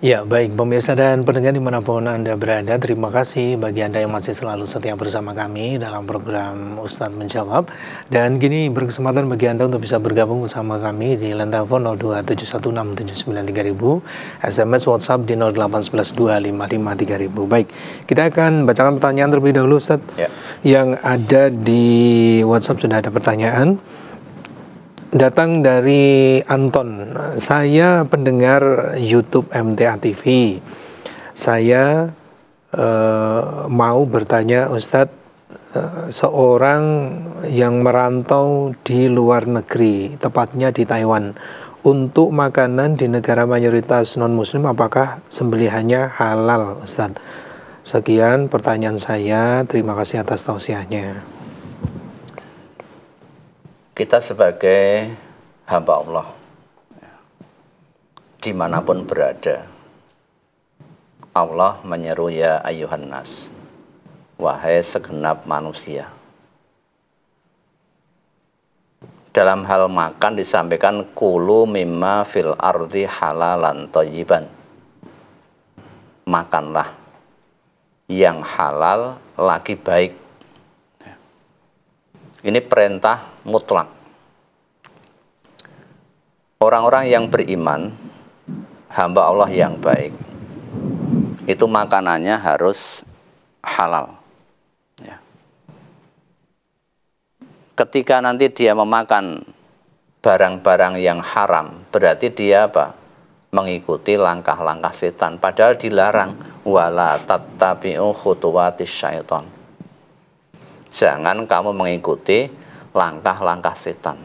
Ya, baik pemirsa dan pendengar dimanapun Anda berada, terima kasih bagi Anda yang masih selalu setia bersama kami dalam program Ustadz Menjawab. Dan gini berkesempatan bagi Anda untuk bisa bergabung bersama kami di line telepon 02716793000, SMS WhatsApp di 08112553000. Baik, kita akan bacakan pertanyaan terlebih dahulu Ustadz. Ya. Yang ada di WhatsApp sudah ada pertanyaan. Datang dari Anton. Saya pendengar YouTube MTA TV. Saya mau bertanya Ustadz, seorang yang merantau di luar negeri, tepatnya di Taiwan, untuk makanan di negara mayoritas non-muslim, apakah sembelihannya halal Ustadz? Sekian pertanyaan saya, terima kasih atas tausiahnya. Kita sebagai hamba Allah, dimanapun berada, Allah menyeru ya ayyuhan nas, wahai segenap manusia. Dalam hal makan disampaikan kulu mimma fil ardi halalan thayyiban. Makanlah yang halal lagi baik. Ini perintah mutlak. Orang-orang yang beriman, hamba Allah yang baik, itu makanannya harus halal. Ya. Ketika nanti dia memakan barang-barang yang haram, berarti dia apa? Mengikuti langkah-langkah setan. Padahal dilarang, wala tattabi'u khutuwatis syaiton. Jangan kamu mengikuti langkah-langkah setan.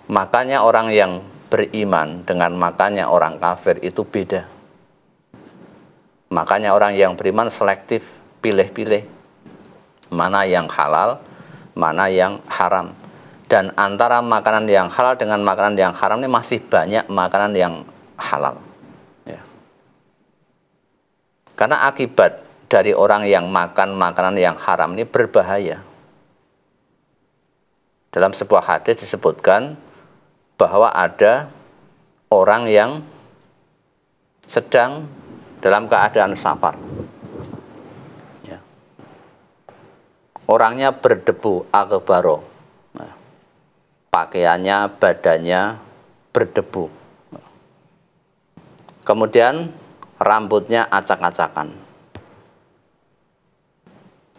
Makanya orang yang beriman dengan makanya orang kafir itu beda. Makanya orang yang beriman selektif, pilih-pilih mana yang halal, mana yang haram. Dan antara makanan yang halal dengan makanan yang haram ini masih banyak makanan yang halal. Ya. Karena akibat dari orang yang makan makanan yang haram ini berbahaya. Dalam sebuah hadis disebutkan bahwa ada orang yang sedang dalam keadaan safar. Ya. Orangnya berdebu, akbaro. Nah, pakaiannya, badannya berdebu. Kemudian rambutnya acak-acakan.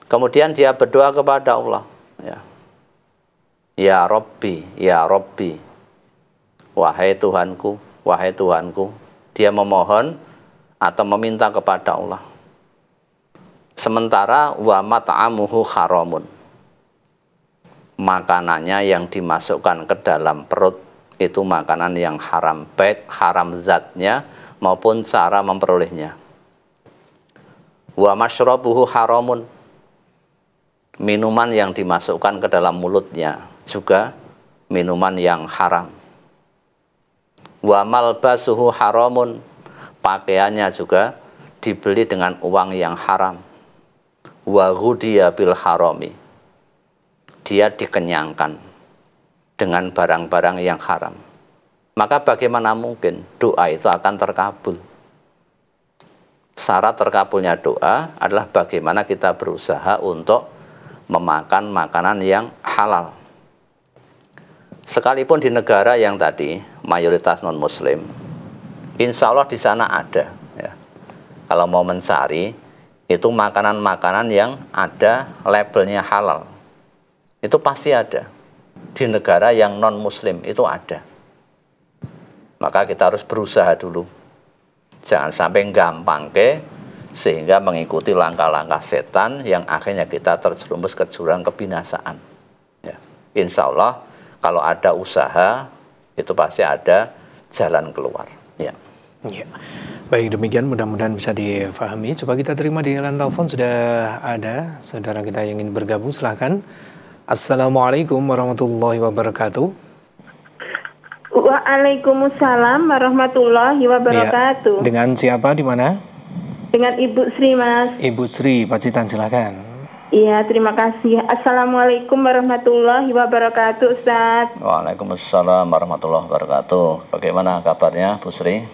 Kemudian dia berdoa kepada Allah, ya Rabbi, ya Rabbi, wahai Tuhanku, wahai Tuhanku. Dia memohon atau meminta kepada Allah. Sementara wa mat'amuhu haramun, makanannya yang dimasukkan ke dalam perut itu makanan yang haram, baik haram zatnya maupun cara memperolehnya. Wa masyrabuhu haramun, minuman yang dimasukkan ke dalam mulutnya juga minuman yang haram. Wa malbasuhu haramun, pakaiannya juga dibeli dengan uang yang haram. Wa ghudiya bil harami, dia dikenyangkan dengan barang-barang yang haram. Maka bagaimana mungkin doa itu akan terkabul? Syarat terkabulnya doa adalah bagaimana kita berusaha untuk memakan makanan yang halal. Sekalipun di negara yang tadi mayoritas non muslim, insya Allah di sana ada. Ya. Kalau mau mencari itu makanan-makanan yang ada labelnya halal, itu pasti ada. Di negara yang non muslim itu ada. Maka kita harus berusaha dulu. Jangan sampai gampang sehingga mengikuti langkah-langkah setan yang akhirnya kita terjerumus ke jurang kebinasaan. Ya. Insya Allah kalau ada usaha itu pasti ada jalan keluar. Ya. Ya. Baik, demikian mudah-mudahan bisa difahami. Coba kita terima di line telepon, sudah ada saudara kita yang ingin bergabung, silahkan. Assalamualaikum warahmatullahi wabarakatuh. Waalaikumsalam warahmatullahi wabarakatuh. Ya. Dengan siapa, di mana? Dengan Ibu Sri, Mas. Ibu Sri, Pacitan, silakan. Iya, terima kasih. Assalamualaikum warahmatullahi wabarakatuh, Ustaz. Waalaikumsalam warahmatullahi wabarakatuh. Bagaimana kabarnya, Bu Sri?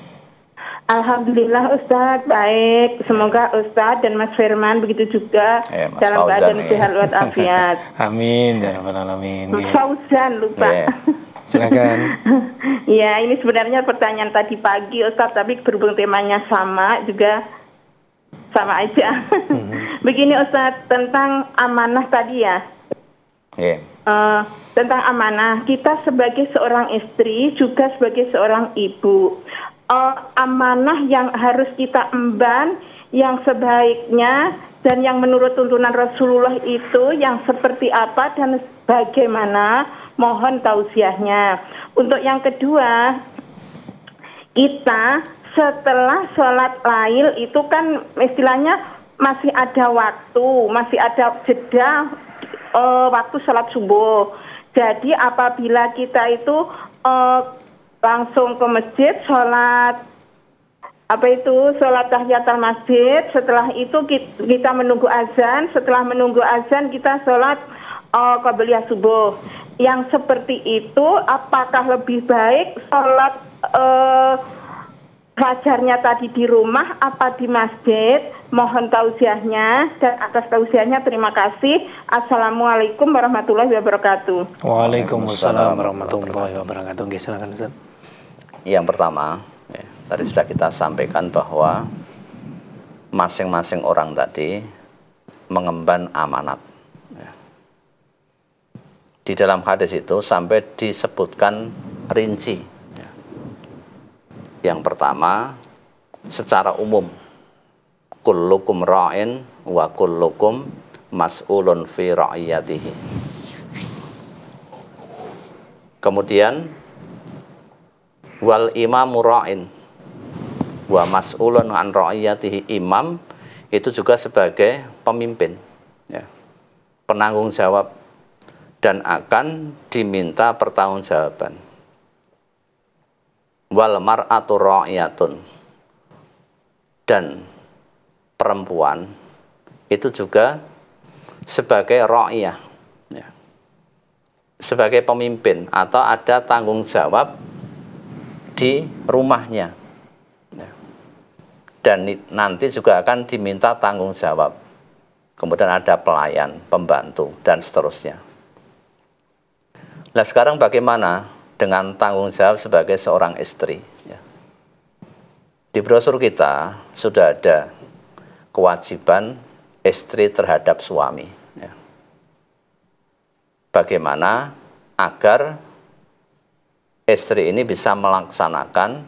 Alhamdulillah Ustadz, baik. Semoga Ustadz dan Mas Firman begitu juga Mas dalam Fauzan, keadaan sehat walafiat. Amin ya rabbal alamin. Fauzan lupa. Silakan. Ya, ini sebenarnya pertanyaan tadi pagi Ustadz, tapi berhubung temanya sama juga sama aja. Begini Ustadz, tentang amanah tadi ya. Tentang amanah, kita sebagai seorang istri juga sebagai seorang ibu. Amanah yang harus kita emban, yang sebaiknya dan yang menurut tuntunan Rasulullah itu yang seperti apa dan bagaimana, mohon tausiahnya. Untuk yang kedua, kita setelah sholat lail itu kan istilahnya masih ada waktu, masih ada jeda waktu sholat subuh. Jadi apabila kita itu langsung ke masjid sholat tahiyatul masjid, setelah itu kita menunggu azan, setelah menunggu azan kita sholat qabliyah subuh. Yang seperti itu apakah lebih baik sholat fajarnya tadi di rumah apa di masjid? Mohon tausiahnya, dan atas tausiahnya terima kasih. Assalamualaikum warahmatullahi wabarakatuh. Waalaikumsalam warahmatullahi wabarakatuh. Oke, silakan Ustaz. Yang pertama, tadi sudah kita sampaikan bahwa masing-masing orang tadi mengemban amanat. Di dalam hadis itu sampai disebutkan rinci. Yang pertama, secara umum, kullukum ra'in wa kullukum mas'ulun fi ra'iyatihi. Kemudian, wal imamu ra'in wa mas'ulun an ra'iyatihi. Imam itu juga sebagai pemimpin, ya, penanggung jawab, dan akan diminta pertanggungjawaban. Wal mar'atu ra'iyatun, dan perempuan itu juga sebagai ra'iyah, ya, sebagai pemimpin atau ada tanggung jawab di rumahnya, ya, dan nanti juga akan diminta tanggung jawab. Kemudian ada pelayan, pembantu, dan seterusnya. Nah sekarang bagaimana dengan tanggung jawab sebagai seorang istri? Ya. Di brosur kita sudah ada kewajiban istri terhadap suami. Ya. Bagaimana agar istri ini bisa melaksanakan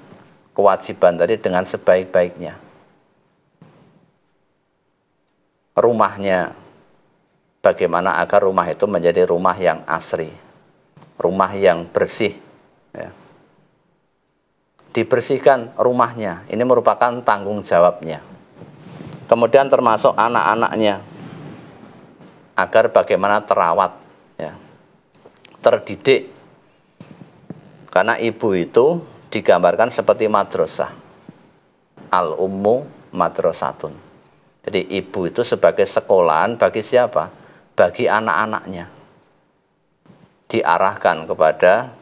kewajiban tadi dengan sebaik-baiknya. Rumahnya, bagaimana agar rumah itu menjadi rumah yang asri, rumah yang bersih, ya. Dibersihkan rumahnya, ini merupakan tanggung jawabnya. Kemudian termasuk anak-anaknya, agar bagaimana terawat, ya, terdidik. Karena ibu itu digambarkan seperti madrasah, al-ummu madrasatun. Jadi ibu itu sebagai sekolahan bagi siapa? Bagi anak-anaknya. Diarahkan kepada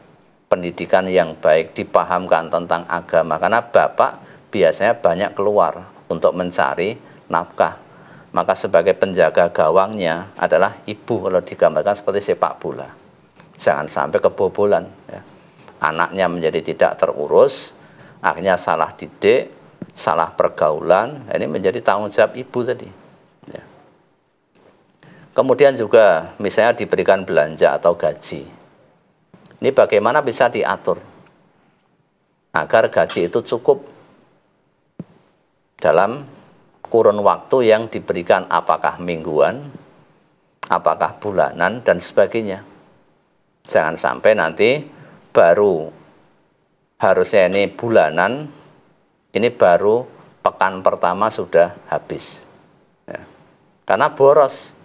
pendidikan yang baik, dipahamkan tentang agama. Karena bapak biasanya banyak keluar untuk mencari nafkah. Maka sebagai penjaga gawangnya adalah ibu, kalau digambarkan seperti sepak bola. Jangan sampai kebobolan. Ya. Anaknya menjadi tidak terurus, akhirnya salah didik, salah pergaulan. Ini menjadi tanggung jawab ibu tadi. Ya. Kemudian juga misalnya diberikan belanja atau gaji. Ini bagaimana bisa diatur agar gaji itu cukup dalam kurun waktu yang diberikan, apakah mingguan, apakah bulanan, dan sebagainya. Jangan sampai nanti baru harusnya ini bulanan, ini baru pekan pertama sudah habis. Ya. Karena boros.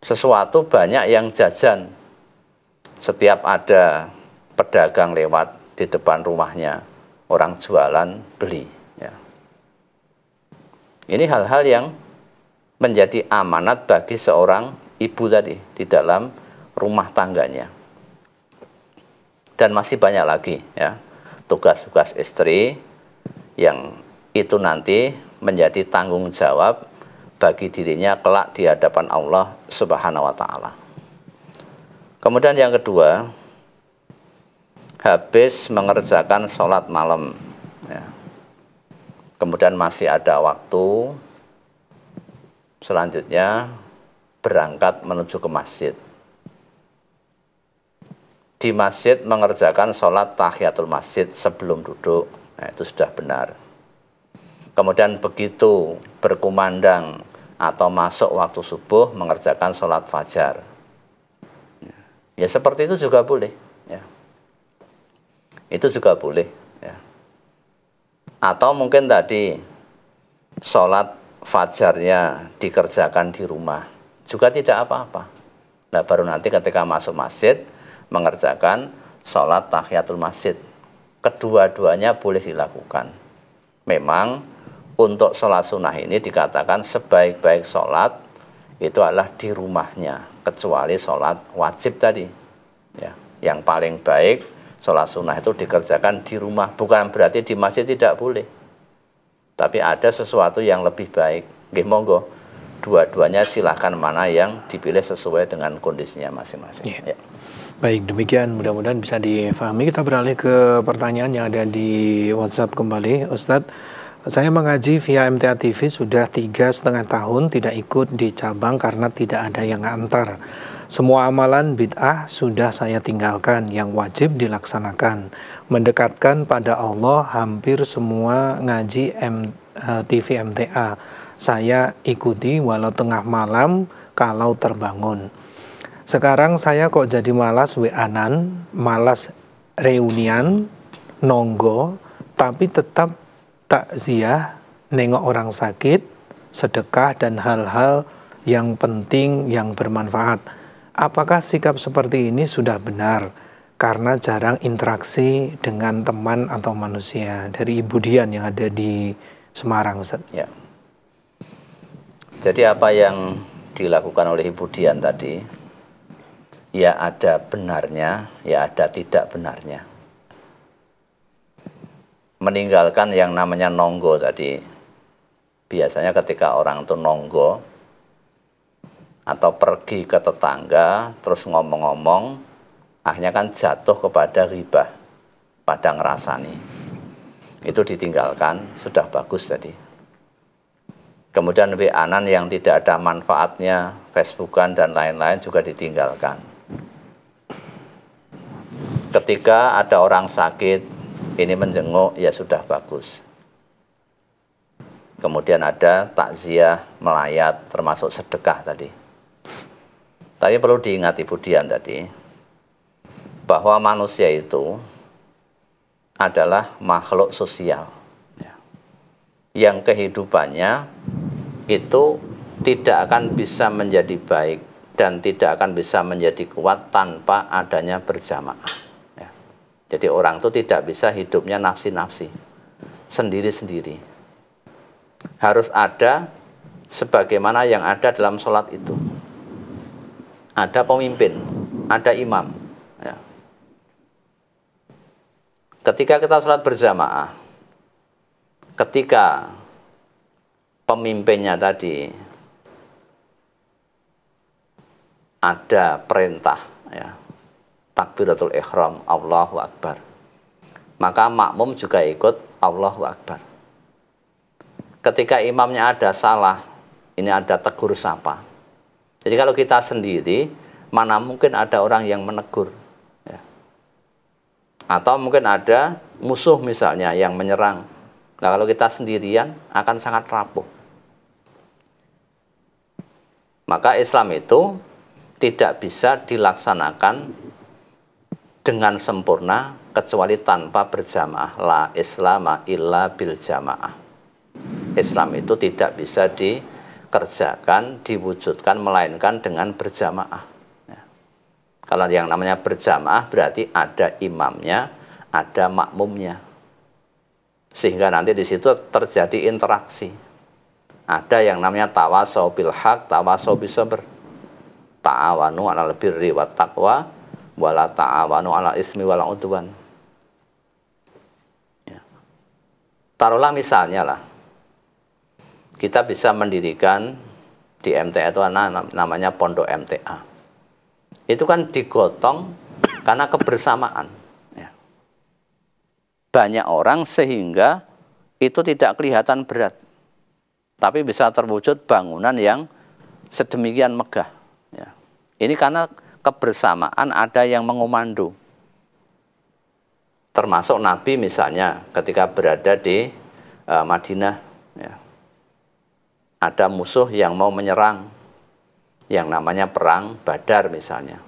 Sesuatu banyak yang jajan. Setiap ada pedagang lewat di depan rumahnya, orang jualan, beli. Ya. Ini hal-hal yang menjadi amanat bagi seorang ibu tadi di dalam rumah tangganya. Dan masih banyak lagi, ya, tugas-tugas istri yang itu nanti menjadi tanggung jawab bagi dirinya kelak di hadapan Allah Subhanahu wa taala. Kemudian yang kedua, habis mengerjakan sholat malam, ya. Kemudian masih ada waktu, selanjutnya berangkat menuju ke masjid. Di masjid mengerjakan sholat tahiyatul masjid sebelum duduk, nah, itu sudah benar. Kemudian begitu berkumandang atau masuk waktu subuh mengerjakan sholat fajar. Ya seperti itu juga boleh. Ya. Itu juga boleh. Ya. Atau mungkin tadi sholat fajarnya dikerjakan di rumah, juga tidak apa-apa. Nah baru nanti ketika masuk masjid mengerjakan sholat tahiyatul masjid. Kedua-duanya boleh dilakukan. Memang untuk sholat sunnah ini dikatakan sebaik-baik sholat itu adalah di rumahnya, kecuali sholat wajib tadi. Ya, yang paling baik sholat sunnah itu dikerjakan di rumah. Bukan berarti di masjid tidak boleh. Tapi ada sesuatu yang lebih baik. Nggih, monggo. Dua-duanya silahkan mana yang dipilih sesuai dengan kondisinya masing-masing. Yeah. Ya. Baik, demikian mudah-mudahan bisa difahami. Kita beralih ke pertanyaan yang ada di WhatsApp kembali. Ustadz, saya mengaji via MTA TV sudah 3,5 tahun, tidak ikut di cabang karena tidak ada yang antar. Semua amalan bid'ah sudah saya tinggalkan, yang wajib dilaksanakan. Mendekatkan pada Allah hampir semua ngaji TV MTA. Saya ikuti walau tengah malam kalau terbangun. Sekarang saya kok jadi malas WA-an, malas reunian, nonggo, tapi tetap takziah, nengok orang sakit, sedekah dan hal-hal yang penting yang bermanfaat. Apakah sikap seperti ini sudah benar? Karena jarang interaksi dengan teman atau manusia. Dari Ibu Dian yang ada di Semarang, Ustaz. Ya. Jadi apa yang dilakukan oleh Ibu Dian tadi, ya ada benarnya, ya ada tidak benarnya. Meninggalkan yang namanya nonggo tadi. Biasanya ketika orang itu nonggo atau pergi ke tetangga terus ngomong-ngomong, akhirnya kan jatuh kepada ghibah, pada ngerasani. Itu ditinggalkan, sudah bagus tadi. Kemudian WA-an yang tidak ada manfaatnya, Facebookan dan lain-lain juga ditinggalkan. Ketika ada orang sakit, ini menjenguk, ya sudah bagus. Kemudian ada takziah, melayat, termasuk sedekah tadi. Tapi perlu diingat Ibu Dian tadi, bahwa manusia itu adalah makhluk sosial. Yang kehidupannya itu tidak akan bisa menjadi baik dan tidak akan bisa menjadi kuat tanpa adanya berjamaah. Jadi orang itu tidak bisa hidupnya nafsi-nafsi, sendiri-sendiri. Harus ada sebagaimana yang ada dalam sholat itu. Ada pemimpin, ada imam. Ya. Ketika kita sholat berjamaah, ketika pemimpinnya tadi ada perintah, ya, takbiratul ihram, Allahu Akbar, maka makmum juga ikut Allahu Akbar. Ketika imamnya ada salah, ini ada tegur sapa. Jadi kalau kita sendiri, mana mungkin ada orang yang menegur, ya. Atau mungkin ada musuh misalnya yang menyerang. Nah kalau kita sendirian akan sangat rapuh. Maka Islam itu tidak bisa dilaksanakan dengan sempurna kecuali tanpa berjamaah. La islama illa bil jamaah. Islam itu tidak bisa dikerjakan, diwujudkan melainkan dengan berjamaah. Ya. Kalau yang namanya berjamaah berarti ada imamnya, ada makmumnya. Sehingga nanti di situ terjadi interaksi. Ada yang namanya tawasau bil haq, tawasau bis sabr. Ta'awanu 'alal birri wat taqwa wala ta'awanu 'ala ismi wal udwan. taruhlah misalnya lah, kita bisa mendirikan di MTA itu namanya Pondok MTA. Itu kan digotong karena kebersamaan. Ya. Banyak orang sehingga itu tidak kelihatan berat, tapi bisa terwujud bangunan yang sedemikian megah. Ya. Ini karena kebersamaan ada yang mengomando. Termasuk Nabi misalnya ketika berada di Madinah, ya, ada musuh yang mau menyerang, yang namanya perang Badar misalnya.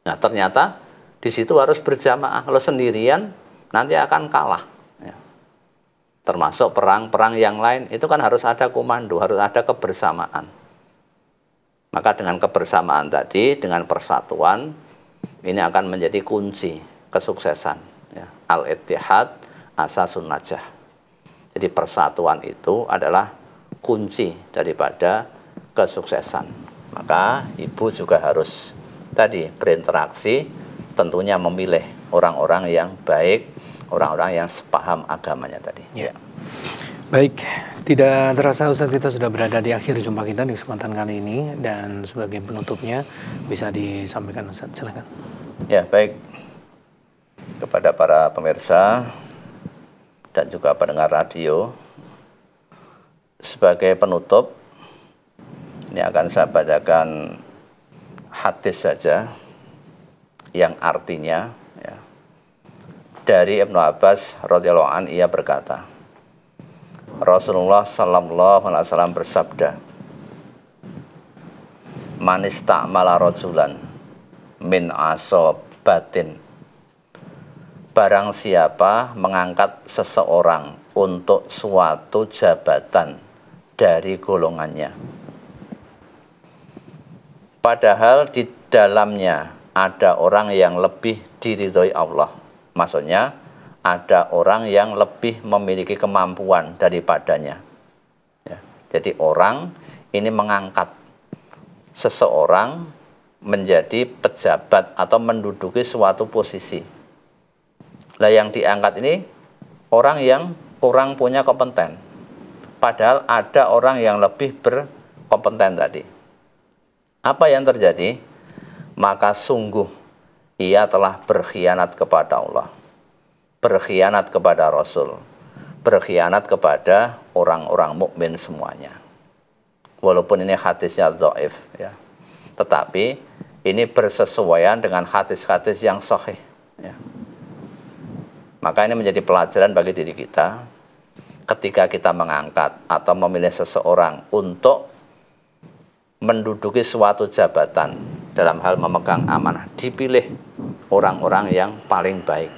Nah ternyata di situ harus berjamaah, kalau sendirian nanti akan kalah. Ya. Termasuk perang-perang yang lain itu kan harus ada komando, harus ada kebersamaan. Maka dengan kebersamaan tadi, dengan persatuan, ini akan menjadi kunci kesuksesan. Ya. Al-ittihad asasun najah. Jadi persatuan itu adalah kunci daripada kesuksesan. Maka ibu juga harus tadi berinteraksi, tentunya memilih orang-orang yang baik, orang-orang yang sepaham agamanya tadi. Ya. Baik, tidak terasa Ustadz kita sudah berada di akhir jumpa kita di kesempatan kali ini, dan sebagai penutupnya bisa disampaikan Ustadz, silakan. Ya, baik. Kepada para pemirsa dan juga pendengar radio, sebagai penutup ini akan saya bacakan hadis saja yang artinya, ya, dari Ibnu Abbas radhiyallahu anhu, ia berkata, Rasulullah sallallahu alaihi wasallam bersabda, man istamala rajulan min asobatin, barang siapa mengangkat seseorang untuk suatu jabatan dari golongannya, padahal di dalamnya ada orang yang lebih diridhoi Allah. Maksudnya ada orang yang lebih memiliki kemampuan daripadanya. Ya. Jadi orang ini mengangkat seseorang menjadi pejabat atau menduduki suatu posisi. Lah yang diangkat ini orang yang kurang punya kompeten. Padahal ada orang yang lebih berkompeten tadi. Apa yang terjadi? Maka sungguh ia telah berkhianat kepada Allah, berkhianat kepada Rasul, berkhianat kepada orang-orang mukmin semuanya. Walaupun ini hadisnya dhaif, ya, tetapi ini bersesuaian dengan hadis-hadis yang sahih. Ya. Maka ini menjadi pelajaran bagi diri kita ketika kita mengangkat atau memilih seseorang untuk menduduki suatu jabatan dalam hal memegang amanah, dipilih orang-orang yang paling baik.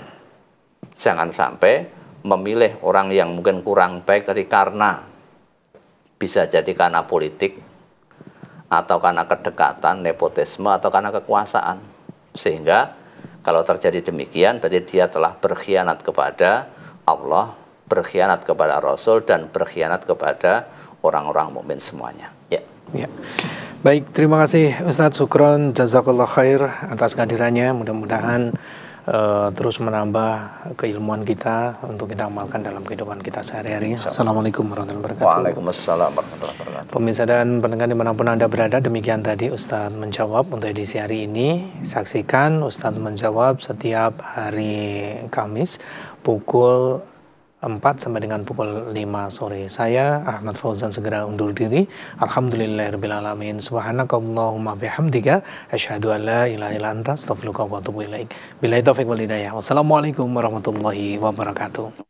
Jangan sampai memilih orang yang mungkin kurang baik tadi karena bisa jadi karena politik atau karena kedekatan, nepotisme, atau karena kekuasaan. Sehingga kalau terjadi demikian, berarti dia telah berkhianat kepada Allah, berkhianat kepada Rasul, dan berkhianat kepada orang-orang mukmin semuanya. Ya. Ya. Baik, terima kasih Ustadz, syukron, jazakallah khair atas kehadirannya. Mudah-mudahan terus menambah keilmuan kita untuk kita amalkan dalam kehidupan kita sehari-hari. Assalamualaikum warahmatullahi wabarakatuh. Waalaikumsalam warahmatullahi wabarakatuh. Pemirsa dan pendengar dimanapun Anda berada, demikian tadi Ustadz Menjawab untuk edisi hari ini. Saksikan Ustadz Menjawab setiap hari Kamis pukul 4 sampai dengan pukul 5 sore. Saya Ahmad Fauzan segera undur diri. Alhamdulillahirrabbilalamin. Subhanakallahumma bihamdika asyhadu an la ilaha illa anta astaghfiruka wa atubu ilaik. Billahi taufiq wal hidayah. Wassalamualaikum warahmatullahi wabarakatuh.